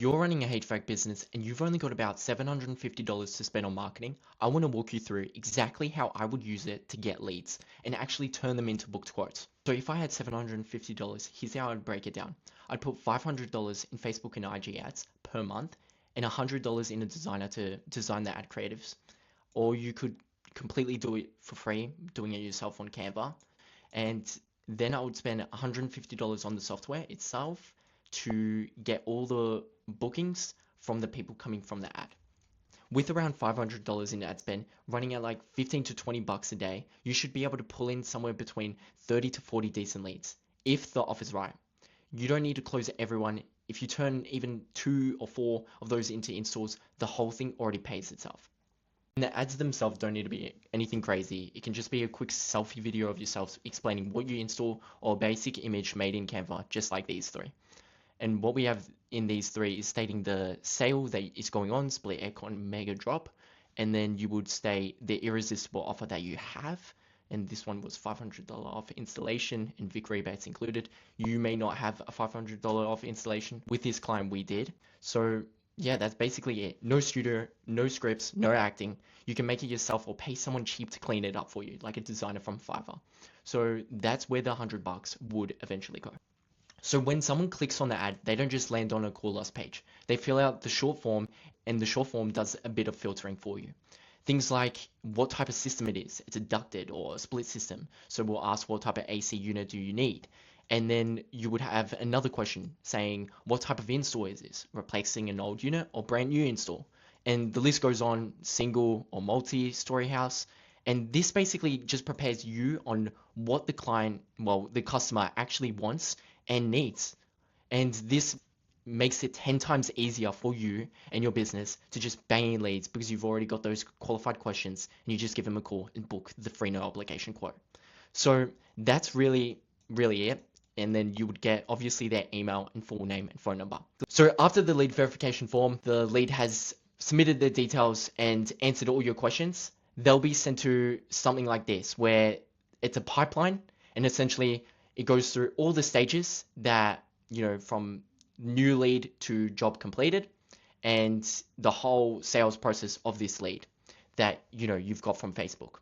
You're running a HVAC business and you've only got about $750 to spend on marketing. I want to walk you through exactly how I would use it to get leads and actually turn them into booked quotes. So if I had $750, here's how I'd break it down. I'd put $500 in Facebook and IG ads per month and $100 in a designer to design the ad creatives. Or you could completely do it for free, doing it yourself on Canva. And then I would spend $150 on the software itself to get all the bookings from the people coming from the ad. With around $500 in ad spend, running at like 15 to 20 bucks a day, you should be able to pull in somewhere between 30 to 40 decent leads if the offer's right. You don't need to close everyone. If you turn even 2 or 4 of those into installs, the whole thing already pays itself. And the ads themselves don't need to be anything crazy. It can just be a quick selfie video of yourself explaining what you install or a basic image made in Canva, just like these three. And what we have in these three is stating the sale that is going on, split aircon mega drop, and then you would state the irresistible offer that you have. And this one was $500 off installation and Vic rebates included. You may not have a $500 off installation. With this client, we did. So yeah, that's basically it. No studio, no scripts, no acting. You can make it yourself or pay someone cheap to clean it up for you, like a designer from Fiverr. So that's where the $100 would eventually go. So when someone clicks on the ad, they don't just land on a call us page. They fill out the short form, and the short form does a bit of filtering for you. Things like what type of system it is. It's a ducted or a split system. So we'll ask what type of AC unit do you need? And then you would have another question saying what type of install is this? Replacing an old unit or brand new install? And the list goes on, single or multi-story house. And this basically just prepares you on what the client, well, the customer actually wants and needs. And this makes it 10 times easier for you and your business to just bang in leads because you've already got those qualified questions and you just give them a call and book the free no obligation quote. So that's really it. And then you would get obviously their email and full name and phone number. So after the lead verification form, the lead has submitted their details and answered all your questions. They'll be sent to something like this, where it's a pipeline and essentially it goes through all the stages that, from new lead to job completed and the whole sales process of this lead that, you've got from Facebook.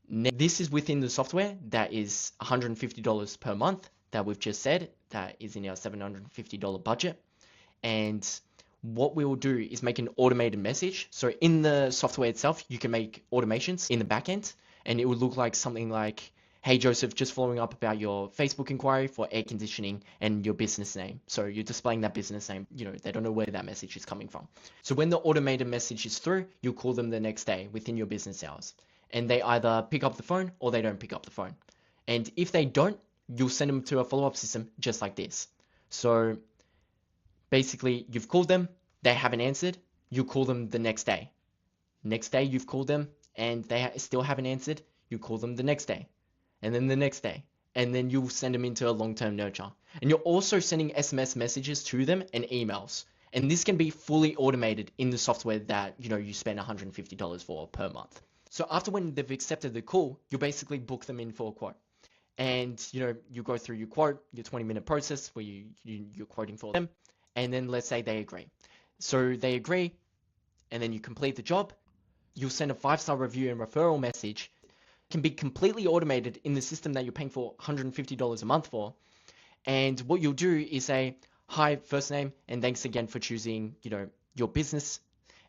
Now, this is within the software that is $150 per month that we've just said, that is in our $750 budget. And what we will do is make an automated message. So in the software itself, you can make automations in the backend, and it would look like something like, hey, Joseph, just following up about your Facebook inquiry for air conditioning and your business name. So you're displaying that business name. They don't know where that message is coming from. So when the automated message is through, you'll call them the next day within your business hours. And they either pick up the phone or they don't pick up the phone. And if they don't, you'll send them to a follow-up system just like this. So basically, you've called them, they haven't answered, you call them the next day. Next day, you've called them and they still haven't answered, you call them the next day. And then the next day. And then you'll send them into a long-term nurture. And you're also sending SMS messages to them and emails. And this can be fully automated in the software that, you spend $150 for per month. So after when they've accepted the call, you basically book them in for a quote. And, you go through your quote, your 20-minute process where you're quoting for them. And then let's say they agree. So they agree, and then you complete the job. You'll send a 5-star review and referral message. It can be completely automated in the system that you're paying for $150 a month for. And what you'll do is say, hi, first name, and thanks again for choosing, your business.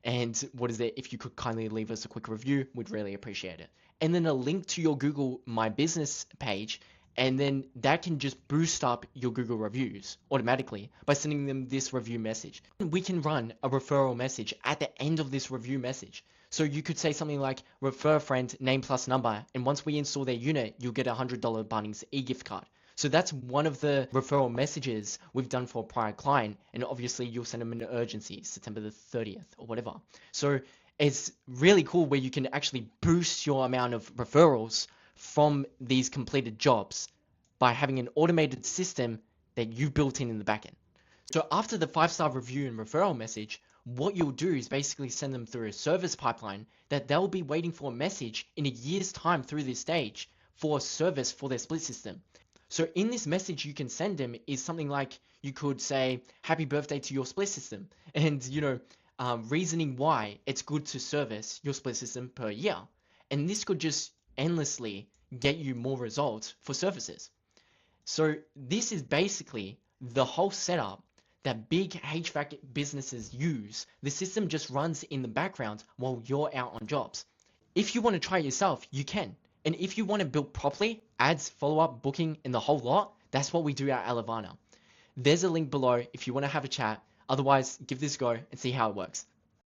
And what is it? If you could kindly leave us a quick review, we'd really appreciate it. And then a link to your Google My Business page. And then that can just boost up your Google reviews automatically by sending them this review message. We can run a referral message at the end of this review message. So you could say something like, refer a friend, name plus number, and once we install their unit, you'll get a $100 Bunnings e-gift card. So that's one of the referral messages we've done for a prior client, and obviously you'll send them an urgency, September the 30th or whatever. So it's really cool where you can actually boost your amount of referrals from these completed jobs by having an automated system that you built in the backend. So after the 5-star review and referral message, what you'll do is basically send them through a service pipeline that they'll be waiting for a message in a year's time through this stage for a service for their split system. So in this message you can send them is something like you could say, happy birthday to your split system. And, reasoning why it's good to service your split system per year. And this could just endlessly get you more results for services. So this is basically the whole setup that big HVAC businesses use. The system just runs in the background while you're out on jobs. If you want to try it yourself, you can. And if you want to build properly, ads, follow-up, booking, and the whole lot, that's what we do at Elevana. There's a link below if you want to have a chat. Otherwise, give this a go and see how it works.